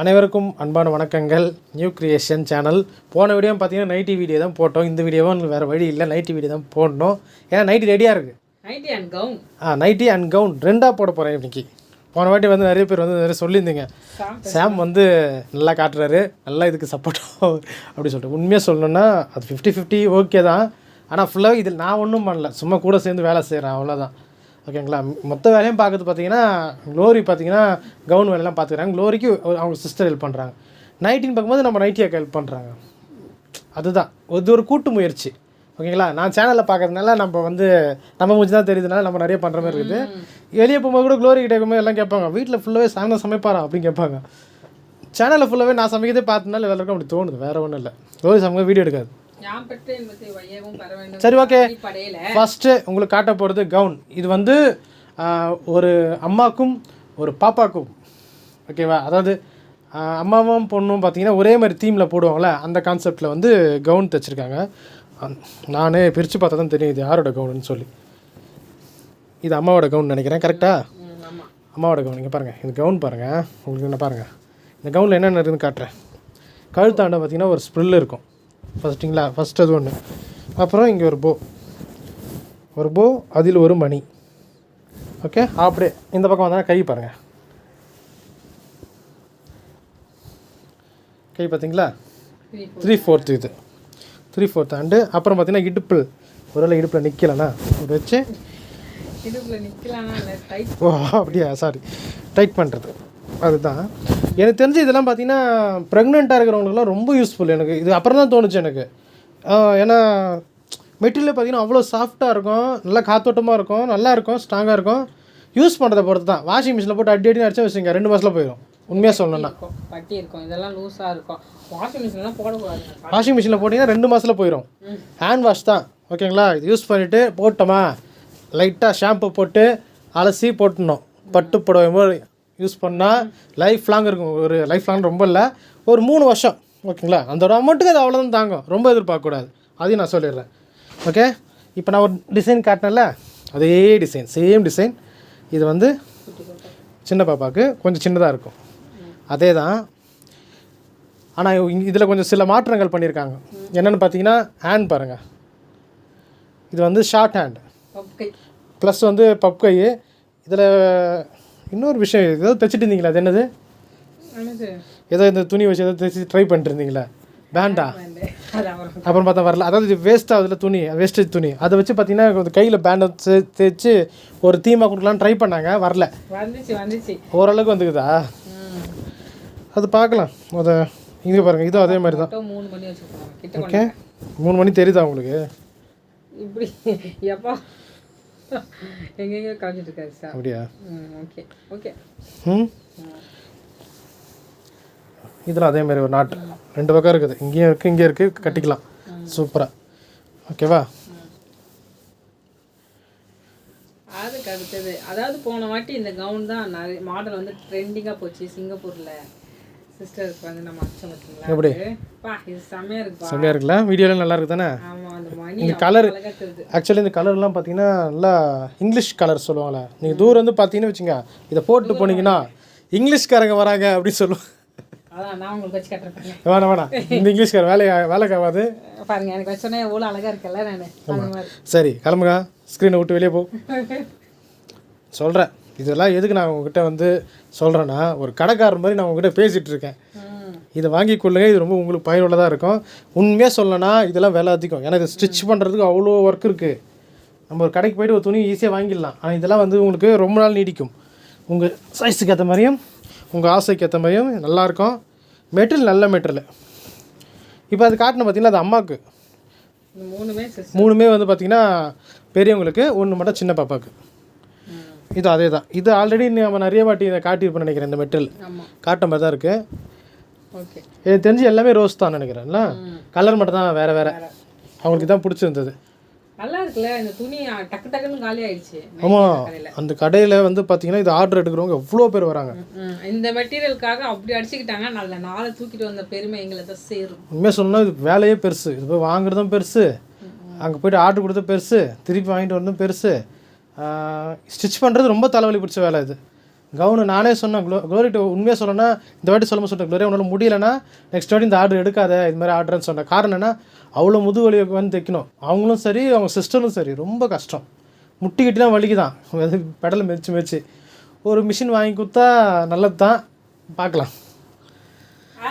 அனைவருக்கும் அன்பான வணக்கங்கள். New creation channel. போன வீடியோ பார்த்தீங்கன்னா நைட்டி வீடியோ தான் போட்டோம். இந்த வீடியோவும் வேறு வழி இல்லை, நைட்டி வீடியோ தான் போடணும். ஏன்னா நைட்டி ரெடியாக இருக்குது. நைட்டி அண்ட் கவுன் ரெண்டாக போட போகிறேன் இன்றைக்கி. போன வாட்டி வந்து நிறைய பேர் வந்து நிறைய சொல்லியிருந்தீங்க, சாம் வந்து நல்லா காட்டுறாரு, நல்லா இதுக்கு சப்போர்ட்டும் அப்படி சொல்லிட்டு. உண்மையாக சொல்லணுன்னா அது 50-50 ஓகே தான். ஆனால் ஃபுல்லாக இதில் நான் ஒன்றும் பண்ணல, சும்மா கூட சேர்ந்து வேலை செய்கிறேன், அவ்வளோதான். ஓகேங்களா. மொத்த வேலையும் பார்க்குறது பார்த்தீங்கன்னா க்ளோரி பார்த்தீங்கன்னா கவுன் வேலையெல்லாம் பார்த்துக்கிறாங்க. க்ளோரிக்கு அவங்க சிஸ்டர் ஹெல்ப் பண்ணுறாங்க. நைட்டின்னு பார்க்கும்போது நம்ம நைட்டியாக்கு ஹெல்ப் பண்ணுறாங்க. அதுதான் ஒரு கூட்டு முயற்சி. ஓகேங்களா. நான் சேனலில் பார்க்கறதுனால நம்ம வந்து நம்ம மூஞ்சி தான் தெரியுதுனால நம்ம நிறைய பண்ணுற மாதிரி இருக்குது. வெளியே போகும்போது கூட க்ளோரி கிட்டே இருக்கும்போது எல்லாம் கேட்பாங்க, வீட்டில் ஃபுல்லாகவே சாயந்தரம் தான் சமைப்பாரா அப்படின்னு கேட்பாங்க. சேனலில் ஃபுல்லாகவே நான் சமைக்கிறதே பார்த்தனால எல்லாருக்கும் அப்படி தோணுது, வேறு ஒன்றும் இல்லை. க்ளோரி சமைக்க வீடியோ எடுக்காது. சரி, ஓகே. ஃபஸ்ட்டு உங்களுக்கு காட்ட போகிறது கவுன். இது வந்து ஒரு அம்மாக்கும் ஒரு பாப்பாக்கும், ஓகேவா. அதாவது அம்மாவும் பொண்ணும் பார்த்தீங்கன்னா ஒரே மாதிரி தீமில் போடுவாங்களே, அந்த கான்செப்டில் வந்து கவுன் தைச்சிருக்காங்க. நானே பிரித்து பார்த்தா தான் தெரியும் இது யாரோட கவுனுன்னு சொல்லி. இது அம்மாவோட கவுன் நினைக்கிறேன், கரெக்டாக? அம்மாவோட கவுன். இங்கே பாருங்கள், இது கவுன் பாருங்கள். உங்களுக்கு என்ன பாருங்கள், இந்த கவுனில் என்னென்ன இருக்குதுன்னு காட்டுறேன். கழுத்தாண்ட பார்த்தீங்கன்னா ஒரு ஸ்ப்ரில் இருக்கும் ஃபஸ்ட்டுங்களா. ஃபஸ்ட் அது ஒன்று. அப்புறம் இங்கே ஒரு போ அதில் ஒரு மணி. ஓகே. அப்படியே இந்த பக்கம் வந்தால் கை பாருங்கள், கை பார்த்தீங்களா 3/4 இது 3/4 ஆண்டு. அப்புறம் பார்த்தீங்கன்னா இடுப்பில் ஒருவேளை இடுப்பில் நிற்கலண்ணா ஒரு வச்சு ஓ அப்படியா, சாரி, டைட் பண்ணுறது. அதுதான் எனக்கு தெரிஞ்சு. இதெல்லாம் பார்த்தீங்கன்னா ப்ரெக்னெண்ட்டாக இருக்கிறவங்களுக்குலாம் ரொம்ப யூஸ்ஃபுல். எனக்கு இது அப்புறம் தான் தோணுச்சு எனக்கு. ஏன்னா மெட்டீரியல் பார்த்தீங்கன்னா அவ்வளோ சாஃப்டாக இருக்கும், நல்லா காத்தோட்டமாக இருக்கும், நல்லா இருக்கும், ஸ்ட்ராங்காக இருக்கும். யூஸ் பண்ணுறதை பொறுத்து தான். வாஷிங் மிஷினில் போட்டு அடி அடிச்சா வச்சுங்க 2 மாதத்தில் போயிடும். உண்மையாக சொல்லணும்னா பட்டி இருக்கும், இதெல்லாம் லூஸாக இருக்கும். வாஷிங் மிஷின்லாம் போடக்கூடாது. வாஷிங் மிஷினில் போட்டிங்கன்னா 2 மாதத்தில் போயிடும். ஹேண்ட் வாஷ் தான். ஓகேங்களா. இது யூஸ் பண்ணிவிட்டு போட்டோமா, லைட்டாக ஷாம்பு போட்டு அலசி போட்டுடணும். பட்டு புடவை போது யூஸ் பண்ணால் லைஃப் லாங் இருக்கும். ஒரு லைஃப் லாங் ரொம்ப இல்லை, ஒரு 3 வருஷம். ஓகேங்களா. அந்த அமௌண்ட்டுக்கு அது அவ்வளோதான் தாங்கும், ரொம்ப எதிர்பார்க்கக்கூடாது. அதையும் நான் சொல்லிடுறேன். ஓகே. இப்போ நான் ஒரு டிசைன் காட்டினேன்ல, அதே டிசைன், சேம் டிசைன். இது வந்து சின்ன பாப்பாவுக்கு கொஞ்சம் சின்னதாக இருக்கும், அதே தான். ஆனால் இதில் கொஞ்சம் சில மாற்றங்கள் பண்ணியிருக்காங்க. என்னென்னு பார்த்தீங்கன்னா ஹேண்ட் பாருங்கள், இது வந்து ஷார்ட் ஹேண்ட் ப்ளஸ் வந்து பப் கை. இதில் இன்னொரு விஷயம், ஏதோ தைச்சிட்டு இருந்தீங்களா, அது என்னது, ஏதோ இந்த துணி வச்சு ஏதோ தைச்சி ட்ரை பண்ணிட்டு இருந்தீங்களா, பேண்டா. அப்புறம் பார்த்தா வரல. அதாவது வேஸ்ட் ஆகுதுல துணி, வேஸ்டேஜ் துணி, அதை வச்சு பார்த்தீங்கன்னா கையில் பேண்டை தேய்ச்சி ஒரு தீமாக கொடுக்கலான்னு ட்ரை பண்ணாங்க, வரல. ஓரளவுக்கு வந்துக்குதா, அது பார்க்கலாம். அதை இங்கே பாருங்கள், இதுவும் அதே மாதிரி தான். ஓகே. 3 மணி தெரியுதா உங்களுக்கு? இப்படி எப்பா எங்கெங்க காஞ்சிட்டு இருக்காரு சார். அப்படியா? Okay okay. இதில் அதே மாதிரி ஒரு நாட்டு 2 பக்கம் இருக்குது, இங்கேயும் இருக்குது இங்கே இருக்குது, கட்டிக்கலாம் சூப்பராக. ஓகேவா. அதுக்கு அடுத்தது, அதாவது போன வாட்டி இந்த கவுன் தான் நிறைய மாடல் வந்து ட்ரெண்டிங்காக போச்சு சிங்கப்பூரில். சிஸ்டருக்கு வந்து நம்ம அச்சம் பார்த்தீங்களா, எப்படி இது செம்மையாக இருக்கு, செம்மையாக இருக்குல்ல. வீடியோலாம் நல்லா இருக்குது தானே. ஆமாம், அந்த மணி இந்த கலர் ஆக்சுவலி இந்த கலர்லாம் பார்த்தீங்கன்னா நல்லா இங்கிலீஷ் கலர் சொல்லுவாங்களே. நீங்கள் தூரம் வந்து பார்த்தீங்கன்னு வச்சுங்க, இதை போட்டு போனீங்கன்னா இங்கிலீஷ்காரங்க வராங்க அப்படின்னு சொல்லுவோம். அதான் நான் உங்களுக்கு வச்சு கட்டுறேன். வேணாம், இந்த இங்கிலீஷ்கார வேலைக்கு ஆகாது பாருங்க. எனக்கு வச்சோன்னே எவ்வளோ அழகாக இருக்கல நான். சரி, கிளம்புங்க, ஸ்க்ரீனை விட்டு வெளியே போ. சொல்கிறேன், இதெல்லாம் எதுக்கு நான் உங்ககிட்ட வந்து சொல்கிறேன்னா, ஒரு கடைக்காரர் மாதிரி நான் உங்ககிட்ட பேசிகிட்டு இருக்கேன். இதை வாங்கி கொள்ளுங்க, இது ரொம்ப உங்களுக்கு பயனுள்ளதாக இருக்கும். உண்மையாக சொல்லணும்னா இதெல்லாம் விலை அதிகம். எனக்கு ஸ்டிச் பண்ணுறதுக்கு அவ்வளோ ஒர்க் இருக்குது. நம்ம ஒரு கடைக்கு போய்ட்டு ஒரு துணி ஈஸியாக வாங்கிடலாம். ஆனால் இதெல்லாம் வந்து உங்களுக்கு ரொம்ப நாள் நீடிக்கும். உங்கள் சைஸுக்கு ஏற்ற மாதிரியும் உங்கள் ஆசைக்கு ஏற்ற மாதிரியும் நல்லாயிருக்கும். மெட்டீரியல் நல்ல மெட்டீரியல். இப்போ அது காட்டின பார்த்தீங்கன்னா அது அம்மாவுக்கு 3மே வந்து பார்த்திங்கன்னா பெரியவங்களுக்கு, 1 மட்டும் சின்ன பாப்பாவுக்கு. இது அதே தான். இது ஆல்ரெடி நம்ம நிறைய வாட்டி இதை காட்டியிருப்போம் நினைக்கிறேன். இந்த மெட்டீரியல் காட்ட மாதிரி தான் இருக்குது. ஓகே. எனக்கு தெரிஞ்சு எல்லாமே ரோஸ் தான் நினைக்கிறேன்ல. கலர் மட்டும் தான் வேறு வேறு. அவங்களுக்கு தான் பிடிச்சிருந்தது. நல்லா இருக்குல்ல இந்த துணி, டக்கு டக்குன்னு காலி ஆயிடுச்சு. ஆமாம், அந்த கடையில் வந்து பார்த்தீங்கன்னா இது ஆர்டர் எடுக்கிறவங்க எவ்வளோ பேர் வராங்க. இந்த மெட்டீரியலுக்காக அப்படி அடிச்சுக்கிட்டாங்க. நல்ல நாளை தூக்கிட்டு வந்த பெருமை எங்களை தான் சேரும். உண்மையாக சொன்னால் இது வேலையே பெருசு. இது போய் வாங்குறதும் பெருசு, அங்கே போய்ட்டு ஆர்டர் கொடுத்த பெருசு, திருப்பி வாங்கிட்டு வரதும் பெருசு, ஸ்டிச் பண்ணுறது ரொம்ப தலைவலி பிடிச்ச வேலை இது. கவுனு நானே சொன்னேன் க்ளோரிட்ட உண்மையாக சொல்லணும்னா இந்த வாட்டி சொல்லும்போது சொன்னேன், க்ளோரி உன்னால் முடியலைன்னா நெக்ஸ்ட் வாட்டி இந்த ஆர்டர் எடுக்காத, இது மாதிரி ஆர்டர்னு சொன்னேன். காரணம் என்ன, அவ்வளோ முதுவலி வந்து தைக்கணும். அவங்களும் சரி அவங்க சிஸ்டரும் சரி ரொம்ப கஷ்டம். முட்டிக்கிட்டுலாம் வலிக்கு தான் பெடலை மிதிச்சு ஒரு மிஷின் வாங்கி கொடுத்தா நல்லது தான். பார்க்கலாம்.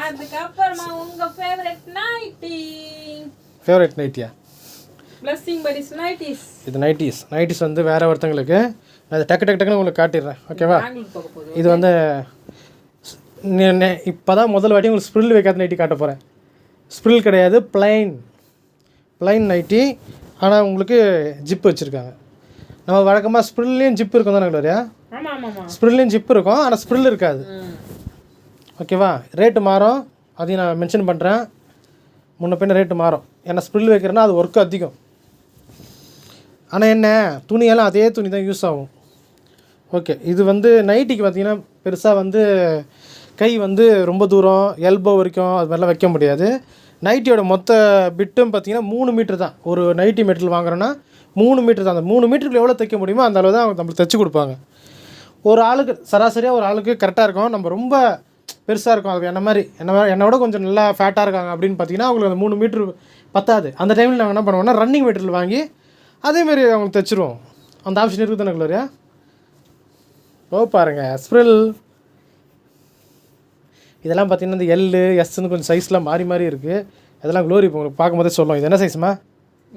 அதுக்கப்புறமா உங்கள் ஃபேவரட் நைட்டியா? Blessing Paris nighties. இது நைட்டிஸ் வந்து வேறு ஒருத்தங்களுக்கு அது டக்குன்னு உங்களுக்கு காட்டிடுறேன், ஓகேவா? இது வந்து இப்போ தான் முதல் வாட்டி உங்களுக்கு ஸ்ப்ரில் வைக்காத நைட்டி காட்ட போகிறேன். ஸ்ப்ரில் கிடையாது, பிளைன் நைட்டி. ஆனால் உங்களுக்கு ஜிப்பு வச்சுருக்காங்க. நம்ம வழக்கமாக ஸ்ப்ரில்லையும் ஜிப்பு இருக்கும் தானே இல்லையா? ஸ்ப்ரில்லையும் ஜிப்பு இருக்கும், ஆனால் ஸ்ப்ரில் இருக்காது, ஓகேவா? ரேட்டு மாறும், அதையும் நான் மென்ஷன் பண்ணுறேன். முன்ன பின்ன ரேட்டு மாறும். ஏன்னா ஸ்ப்ரில் வைக்கிறேன்னா அது ஒர்க்கு அதிகம். ஆனால் என்ன, துணியெல்லாம் அதே துணி தான் யூஸ் ஆகும். ஓகே, இது வந்து நைட்டிக்கு பார்த்திங்கன்னா பெருசாக வந்து கை வந்து ரொம்ப தூரம் எல்போ வரைக்கும் அது மாதிரிலாம் வைக்க முடியாது. நைட்டியோட மொத்த பிட்டும் பார்த்திங்கன்னா 3 மீட்டர் தான். ஒரு நைட்டி மெட்டீரியல் வாங்குறோன்னா 3 மீட்டர் தான். அந்த 3 மீட்டருக்கு எவ்வளோ தைக்க முடியுமோ அந்த அளவு தான் அவங்க நம்மளுக்கு தைச்சி கொடுப்பாங்க. ஒரு ஆளுக்கு சராசரியாக ஒரு ஆளுக்கு கரெக்டாக இருக்கும். நம்ம ரொம்ப பெருசாக இருக்கும், அது என்னோட கொஞ்சம் நல்லா ஃபேட்டாக இருக்காங்க அப்படின்னு பார்த்தீங்கன்னா அவங்களுக்கு அந்த 3 மீட்ரு பத்தாது. அந்த டைமில் நாங்கள் என்ன பண்ணுவோம்னா ரன்னிங் மெட்டீரியல் வாங்கி அதேமாரி அவங்களுக்கு தைச்சிருவோம். அந்த ஆப்ஷன் இருக்குது தானே க்ளோரியா? பாருங்கள் ஸ்ப்ரில் இதெல்லாம் பார்த்திங்கன்னா இந்த எல்லு எஸ்ன்னு கொஞ்சம் சைஸ்லாம் மாறி இருக்குது. அதெல்லாம் க்ளோரி இப்போ உங்களுக்கு பார்க்கும்போதே சொல்லும். இது என்ன சைஸ்மா?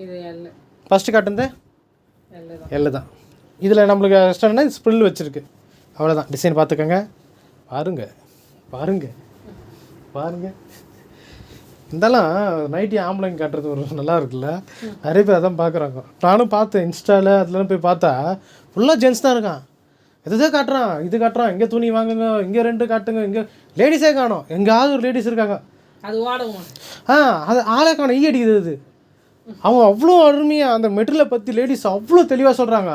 இது எல். ஃபஸ்ட்டு காட்டுந்து எல்லு தான். இதில் நம்மளுக்கு எக்ஸ்ட்ரானா ஸ்ப்ரில் வச்சுருக்கு, அவ்வளோதான். டிசைன் பார்த்துக்கோங்க. பாருங்க இதெல்லாம் நைட்டி ஆம்பளைங்க காட்டுறது ஒரு நல்லா இருக்குல்ல. நிறைய பேர் அதான் பார்க்குறாங்க. நானும் பார்த்தேன் இன்ஸ்டாவில், அதெல்லாம் போய் பார்த்தா ஃபுல்லாக ஜென்ஸ் தான் இருக்கான். எதுதான் காட்டுறான், இது காட்டுறான், இங்கே துணி வாங்குங்க, இங்கே 2 காட்டுங்க, இங்கே லேடிஸே காணும். எங்கேயாவது ஒரு லேடிஸ் இருக்காங்க, அது வாடவும் அது ஆளே காணும், அடிக்குது அது. அவங்க அவ்வளோ அருமையாக அந்த மெட்டீரியலை பற்றி லேடிஸ் அவ்வளோ தெளிவாக சொல்கிறாங்க.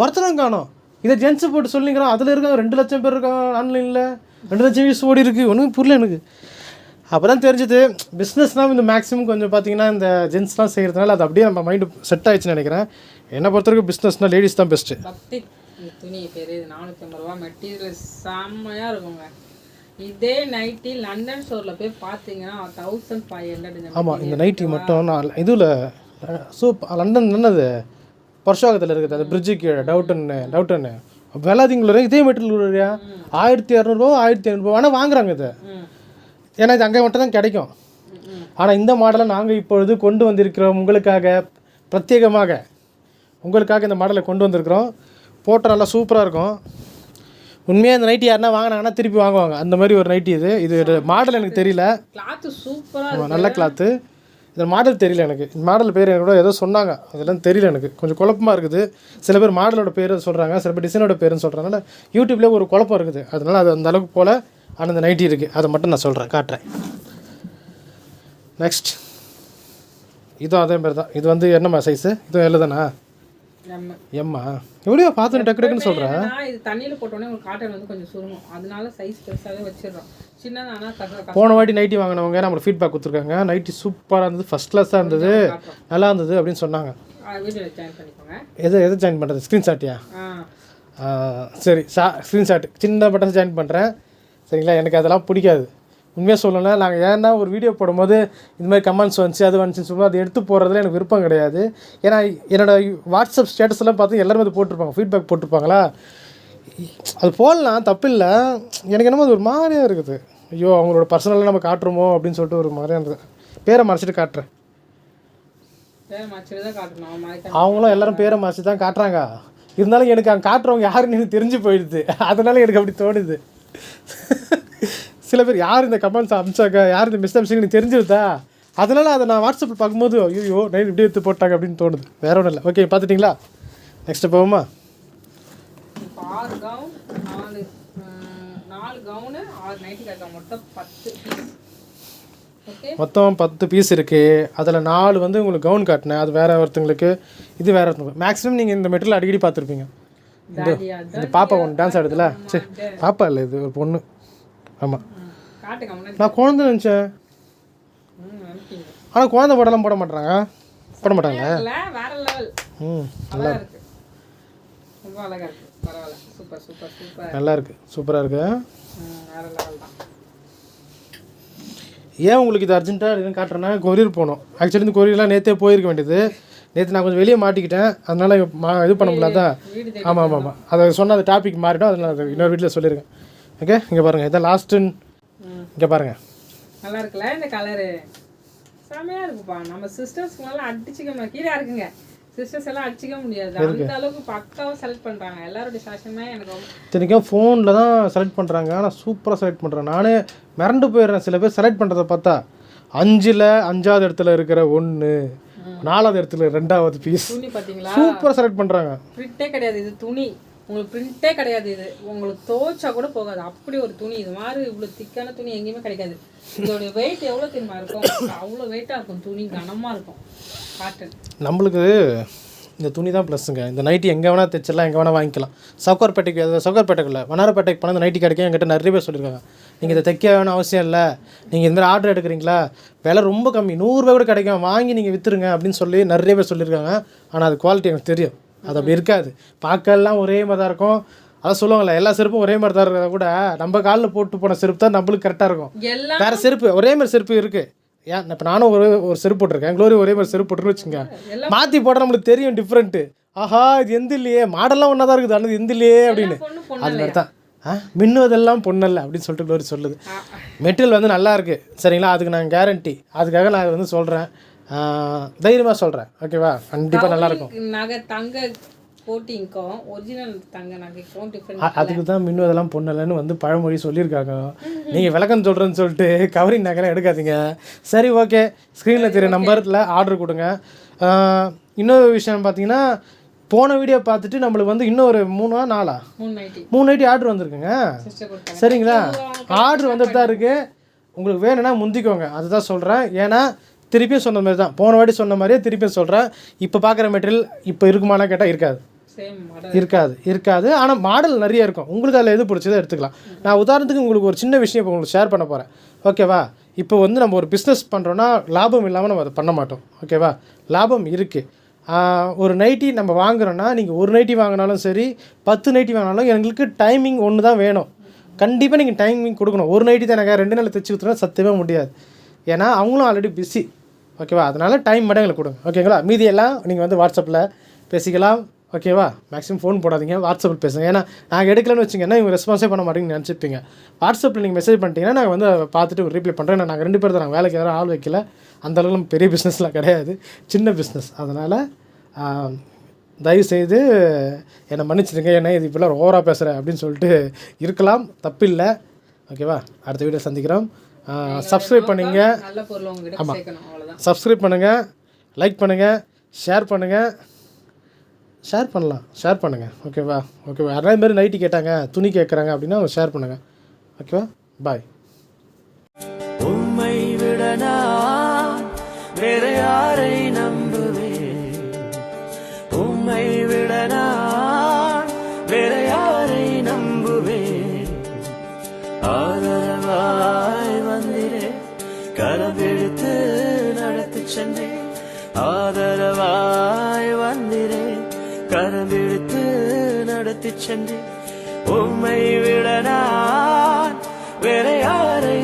ஒருத்தரும் காணும். இதை ஜென்ஸு போட்டு சொல்லிங்கிறான். அதில் இருக்காங்க 2 லட்சம் பேர் இருக்காங்க ஆன்லைனில், 2 லட்சம் வியூஸ் ஓடி இருக்குது. ஒன்றும் புரியல எனக்கு. அப்போ தான் தெரிஞ்சுது பிஸ்னஸ்னால் இந்த மேக்ஸிமம் கொஞ்சம் பார்த்திங்கன்னா இந்த ஜென்ஸ்லாம் செய்கிறதுனால அது அப்படியே நம்ம மைண்டு செட் ஆகிடுச்சுன்னு நினைக்கிறேன். என்னை பொறுத்தவரைக்கும் பிஸ்னஸ்னால் லேடிஸ் தான் பெஸ்ட்டு. துணி பேர் 450 ரூபா, மெட்டீரியல் செம்மையாக இருக்குங்க. இதே நைட்டி லண்டன் ஸ்டோரில் போய் பார்த்தீங்கன்னா 1500. ஆமாம், இந்த நைட்டி மட்டும் நான் இதில் லண்டன் என்னது பர்ஷாகத்தில் இருக்குது, அது பிரிட்ஜு கீழே டவுட்டன்னு விளாதிங்களே இதே மெட்டீரியல் 1200 1500 ஆனால் வாங்குறாங்க இதை. ஏன்னா இது அங்கே மட்டும் தான் கிடைக்கும். ஆனால் இந்த மாடலை நாங்கள் இப்பொழுது கொண்டு வந்திருக்கிறோம் உங்களுக்காக, பிரத்யேகமாக உங்களுக்காக இந்த மாடலை கொண்டு வந்திருக்கிறோம். போட்டால் நல்லா சூப்பராக இருக்கும். உண்மையாக இந்த நைட்டி யாருன்னா வாங்கினாங்கன்னா திருப்பி வாங்குவாங்க. அந்த மாதிரி ஒரு நைட்டி இது மாடல் எனக்கு தெரியல. கிளாத்து சூப்பராக நல்ல கிளாத்து. இந்த மாடல் தெரியல எனக்கு. இந்த மாடல் பேர் கூட ஏதோ சொன்னாங்க, அதெல்லாம் தெரியல எனக்கு. கொஞ்சம் குழப்பமாக இருக்குது. சில பேர் மாடலோட பேர் சொல்கிறாங்க, சில பேர் டிசைனோட பேருன்னு சொல்கிறாங்க. யூடியூப்லேயே ஒரு குழப்பம் இருக்குது. அதனால் அது அந்த அளவுக்கு போல். ஆனால் இந்த நைட்டி இருக்குது, அதை மட்டும் நான் சொல்கிறேன், காட்டுறேன். நெக்ஸ்ட் இதுவும் அதே மாதிரி தான். இது வந்து என்னம்மா சைஸு? இதுவும் எல்லு தானா? எம்மா எப்படியோ பார்த்து டக்குன்னு சொல்கிறேன். இது தண்ணியில் போட்டோன்னே உங்களுக்கு காட்டன் வந்து கொஞ்சம் சுருங்கும், அதனால சைஸ் பெருசாகவே வச்சிடறோம். சின்னதானா போன வாட்டி நைட்டி வாங்கினவங்க நம்மளுக்கு ஃபீட்பேக் கொடுத்துருக்காங்க. நைட்டி சூப்பராக இருந்தது, ஃபஸ்ட் கிளாஸாக இருந்தது, நல்லா இருந்தது அப்படின்னு சொன்னாங்க. வீடியோவில் ஜாயின் பண்ணிக்கோங்க. எது ஜாயின் பண்ணுறது? ஸ்க்ரீன்ஷாட்டியா? சரி, ஸ்க்ரீன்ஷாட் சின்ன பட்டன் ஜாயின் பண்ணுறேன், சரிங்களா? எனக்கு அதெல்லாம் பிடிக்காது உண்மையாக சொல்லணும்னா. நாங்கள் ஏன்னா ஒரு வீடியோ போடும்போது இந்த மாதிரி கமெண்ட்ஸ் வந்துச்சு அது வந்துச்சுன்னு சொல்லுவோம், அதை எடுத்து போடுறதுல எனக்கு விருப்பம் கிடையாது. ஏன்னா என்னோடய வாட்ஸ்அப் ஸ்டேட்டஸ்லாம் பார்த்து எல்லாருமே அது போட்டிருப்பாங்க, ஃபீட்பேக் போட்டிருப்பாங்களா. அது போடலாம், தப்பு இல்லை. எனக்கு என்னமோ அது ஒரு மாதிரியாக இருக்குது. ஐயோ அவங்களோட பர்சனலாக நம்ம காட்டுறோமோ அப்படின்னு சொல்லிட்டு ஒரு மாதிரியாக இருந்தது. பேரை மறைச்சிட்டு காட்டுறேன். அவங்களும் எல்லோரும் பேரை மறைச்சி தான் காட்டுறாங்க. இருந்தாலும் எனக்கு அங்கே காட்டுறவங்க யாருன்னு எனக்கு தெரிஞ்சு போயிடுது. அதனால எனக்கு அப்படி தோணுது. சில பேர் யார் இந்த கமெண்ட்ஸ் அமிச்சாங்க, யார் இந்த மிஸ் அமிச்சிங்க எனக்கு தெரிஞ்சிருதா, அதனால் அதை நான் வாட்ஸ்அப்பில் பார்க்கும்போது ஐயோ நைட் இப்படி எடுத்து போட்டாங்க அப்படின்னு தோணுது. வேற ஒன்றும் இல்லை. ஓகே, பார்த்துட்டிங்களா? நெக்ஸ்ட்டு போவோமா? 6 கவுன் 4 கவுனு 6 நைட்டி கேட்க மொத்தம் 10 பீஸ். ஓகே, மொத்தம் 10 பீஸ் இருக்குது. அதில் 4 வந்து உங்களுக்கு கவுன் காட்டினேன், அது வேறு ஒருத்தங்களுக்கு, இது வேறு ஒருத்தவங்களுக்கு. மேக்ஸிமம் நீங்கள் இந்த மெட்டீரியல் அடிக்கடி பார்த்துருப்பீங்க. இந்த பாப்பா ஒன்று டான்ஸ் ஆடுதுல, சரி பாப்பா இல்லை இது ஒரு பொண்ணு. ஆமாம், நான் குழந்தை நினச்சேன். ஆனால் குழந்தை படம்லாம் போட மாட்டாங்க. வேற லெவல். நல்லா இருக்கு, ரொம்ப அழகாக இருக்குது. பரவாயில்ல, சூப்பர் சூப்பர் சூப்பர். நல்லா இருக்கு, சூப்பராக இருக்கு. வேற லெவல் தான். ஏன் உங்களுக்கு இது அர்ஜென்ட்டாக எதுவும் காட்டுறேன்னா, கொரியர் போகணும். ஆக்சுவலி இந்த கொரியர்லாம் நேற்றே போயிருக்க வேண்டியது. நேற்று நான் கொஞ்சம் வெளியே மாட்டிக்கிட்டேன், அதனால் இது பண்ண முடியாதா. ஆமாம் ஆமாம் ஆமாம், அதை சொன்ன அந்த டாபிக் மாறிடும், அதனால் அதை இன்னொரு வீட்டில் சொல்லியிருக்கேன். ஓகே, இங்கே பாருங்கள், இதான் லாஸ்ட்டுன்னு இங்கே பாருங்கள். நல்லா இருக்குல்ல இந்த கலரு, செமையாக இருக்குப்பா. நம்ம சிஸ்டர்ஸ்க்குலாம் அடிச்சிக்க கீழே இருக்குங்க, சிஸ்டர்ஸ் எல்லாம் அடிச்சிக்க முடியாது, அந்த அளவுக்கு பக்காவாக செலக்ட் பண்ணுறாங்க. எல்லாருடைய ஃபேஷனுமே எனக்கு ரொம்ப இத்தனைக்கும் ஃபோனில் தான் செலக்ட் பண்ணுறாங்க, ஆனால் சூப்பராக செலக்ட் பண்ணுறேன். நானே மிரண்டு போயிடுறேன் சில பேர் செலக்ட் பண்ணுறதை பார்த்தா. 5ல் 5வது இடத்துல இருக்கிற 1, 4வது இடத்துல 2வது பீஸ். துணி பார்த்தீங்களா, சூப்பராக செலக்ட் பண்ணுறாங்க. பிரிண்டே கிடையாது இது துணி, உங்களுக்கு பிரிண்டே கிடையாது இது, உங்களுக்கு துவைச்சா கூட போகாது, அப்படி ஒரு துணி. இது மாதிரி இவ்வளோ திக்கான துணி எங்கேயுமே கிடைக்காது. இதோடைய வெயிட் எவ்வளோ தெரியுமா இருக்கும், அவ்வளோ வெயிட்டாக இருக்கும், துணி கனமாக இருக்கும், காட்டன். நம்மளுக்கு இந்த துணி தான் ப்ளஸ்ஸுங்க. இந்த நைட்டி எங்கே வேணால் தைச்சிடலாம், எங்கே வேணால் வாங்கிக்கலாம். சவுகார்பேட்டைக்கு, சவுகார்பேட்டைக்குள்ள வண்ணாரப்பேட்டைக்கு போனால் இந்த நைட்டி கிடைக்கும். என்கிட்ட நிறைய பேர் சொல்லியிருக்காங்க, நீங்கள் இதை தைக்க வேணும் அவசியம் இல்லை, நீங்கள் இந்த மாதிரி ஆர்டர் எடுக்கிறீங்களா, விலை ரொம்ப கம்மி, 100 ரூபா கூட கிடைக்கும், வாங்கி நீங்கள் விற்றுருங்க அப்படின்னு சொல்லி நிறைய பேர் சொல்லியிருக்காங்க. ஆனால் அது குவாலிட்டி எனக்கு தெரியும், அது அப்படி இருக்காது. பார்க்கலாம் ஒரே மாதிரி தான் இருக்கும். அதான் சொல்லுவாங்கள்ல, எல்லா செருப்பும் ஒரே மாதிரி தான் இருக்கிறத கூட நம்ம காலில் போட்டு போன செருப்பு தான் நம்மளுக்கு கரெக்டாக இருக்கும். வேறு செருப்பு ஒரே மாதிரி செருப்பு இருக்குது. ஏன் இப்போ நானும் ஒரு செருப்பு போட்டிருக்கேன், க்ளோரி ஒரே மாதிரி செருப்பு போட்டுன்னு வச்சுங்க, மாற்றி போட்டால் நம்மளுக்கு தெரியும் டிஃப்ரெண்ட்டு. ஆஹா இது எந்த இல்லையே, மாடெல்லாம் ஒன்றா தான் இருக்குது, ஆனால் எந்த இல்லையே அப்படின்னு. அது மாதிரி தான் மின்னுவதெல்லாம் பொண்ணல்ல அப்படின்னு சொல்லிட்டு க்ளோரி சொல்லுது. மெட்டீரியல் வந்து நல்லா இருக்குது சரிங்களா, அதுக்கு நான் கேரண்டி, அதுக்காக நான் வந்து சொல்கிறேன், தைரியமாக சொல்கிறேன். ஓகேவா, கண்டிப்பாக நல்லாயிருக்கும். நகை தங்க கோட்டிங்க்கும் ஒரிஜினல் தங்க நகைக்கும் டிஃப்ரெண்ட். அதுக்கு தான் மின்னுவதெல்லாம் பொண்ணலன்னு வந்து பழமொழி சொல்லியிருக்காங்க. நீங்கள் விளக்கம் சொல்கிறேன்னு சொல்லிட்டு கவரிங் நகைலாம் எடுக்காதீங்க. சரி ஓகே, ஸ்க்ரீனில் தெரிய நம்பரில் ஆர்டர் கொடுங்க. இன்னொரு விஷயம் பார்த்தீங்கன்னா, போன வீடியோ பார்த்துட்டு நம்மளுக்கு வந்து இன்னொரு 3 நைட்டி ஆர்டர் வந்திருக்குங்க சரிங்களா. ஆர்டர் வந்துட்டு தான் இருக்குது, உங்களுக்கு வேணும்னா முந்திக்கோங்க, அதுதான் சொல்கிறேன். ஏன்னா திருப்பியும் சொன்ன மாதிரி தான், போன வாட்டி சொன்ன மாதிரியே திருப்பியும் சொல்கிறேன். இப்போ பார்க்குற மெட்டீரியல் இப்போ இருக்குமானா கேட்டால் இருக்காது. ஆனால் மாடல் நிறைய இருக்கும், உங்களுக்கு அதில் எது பிடிச்சதோ எடுத்துக்கலாம். நான் உதாரணத்துக்கு உங்களுக்கு ஒரு சின்ன விஷயம் இப்போ உங்களுக்கு ஷேர் பண்ண போகிறேன். ஓகேவா, இப்போ வந்து நம்ம ஒரு பிஸ்னஸ் பண்ணுறோன்னா லாபம் இல்லாமல் நம்ம அதை பண்ண மாட்டோம். ஓகேவா, லாபம் இருக்குது. ஒரு நைட்டி நம்ம வாங்குகிறோன்னா, நீங்கள் ஒரு நைட்டி வாங்கினாலும் சரி, 10 நைட்டி வாங்கினாலும் எங்களுக்கு டைமிங் ஒன்று தான் வேணும். கண்டிப்பாக நீங்கள் டைமிங் கொடுக்கணும். ஒரு நைட்டி தான் எனக்கு 2 நாள் தைச்சி கொடுத்துனா சத்தியமே முடியாது, ஏன்னா அவங்களும் ஆல்ரெடி பிஸி. ஓகேவா, அதனால் டைம் மட்டும் எங்களுக்கு கொடுங்க. ஓகேங்களா, மீதியெல்லாம் நீங்கள் வந்து வாட்ஸ்அப்பில் பேசிக்கலாம். ஓகேவா, மேக்ஸிமம் ஃபோன் போடாதீங்க, வாட்ஸ்அப்பில் பேசுங்க. ஏன்னா நாங்கள் எடுக்கலன்னு வச்சிங்கன்னா இவங்க ரெஸ்பான்ஸே பண்ண மாட்டேங்கன்னு நினச்சிப்பீங்க. வாட்ஸ்அப்பில் நீங்கள் மெசேஜ் பண்ணிட்டீங்கன்னா நாங்கள் வந்து பார்த்துட்டு ரீப்ளை பண்ணுறேன். நாங்கள் 2 பேர் தான், நாங்கள் வேலைக்கு யாரும் ஆள் வைக்கல, அந்தளவுக்கு நம்ம பெரிய பிஸ்னஸ்லாம் கிடையாது, சின்ன பிஸ்னஸ். அதனால் தயவுசெய்து என்னை மன்னிச்சிடுங்க, ஏன்னா இது இப்போலாம் ஓவராக பேசுகிறேன் அப்படின்னு சொல்லிட்டு இருக்கலாம், தப்பில்லை. ஓகேவா, அடுத்த வீடியோ சந்திக்கிறோம். சப்ஸ்கிரைப் பண்ணுங்க. ஆமாம், சப்ஸ்கிரைப் பண்ணுங்கள், லைக் பண்ணுங்கள், ஷேர் பண்ணுங்கள். ஓகேவா, அதே மாதிரி நைட்டி கேட்டாங்க, துணி கேட்குறாங்க அப்படின்னா அவங்க ஷேர் பண்ணுங்கள். ஓகேவா, பாய். உம்மை விட நான் வேற யாரை நம்புவேன், உம்மை விட நான் வேற யாரை நம்புவேன். ஆதரவாய் வந்திரே, கரவெடுத்து நடத்தி சென்றேன். ஆதரவாய் வந்திரே, கரவெடுத்து நடத்தி சென்றேன். உம்மை விட நான் வேற யாரை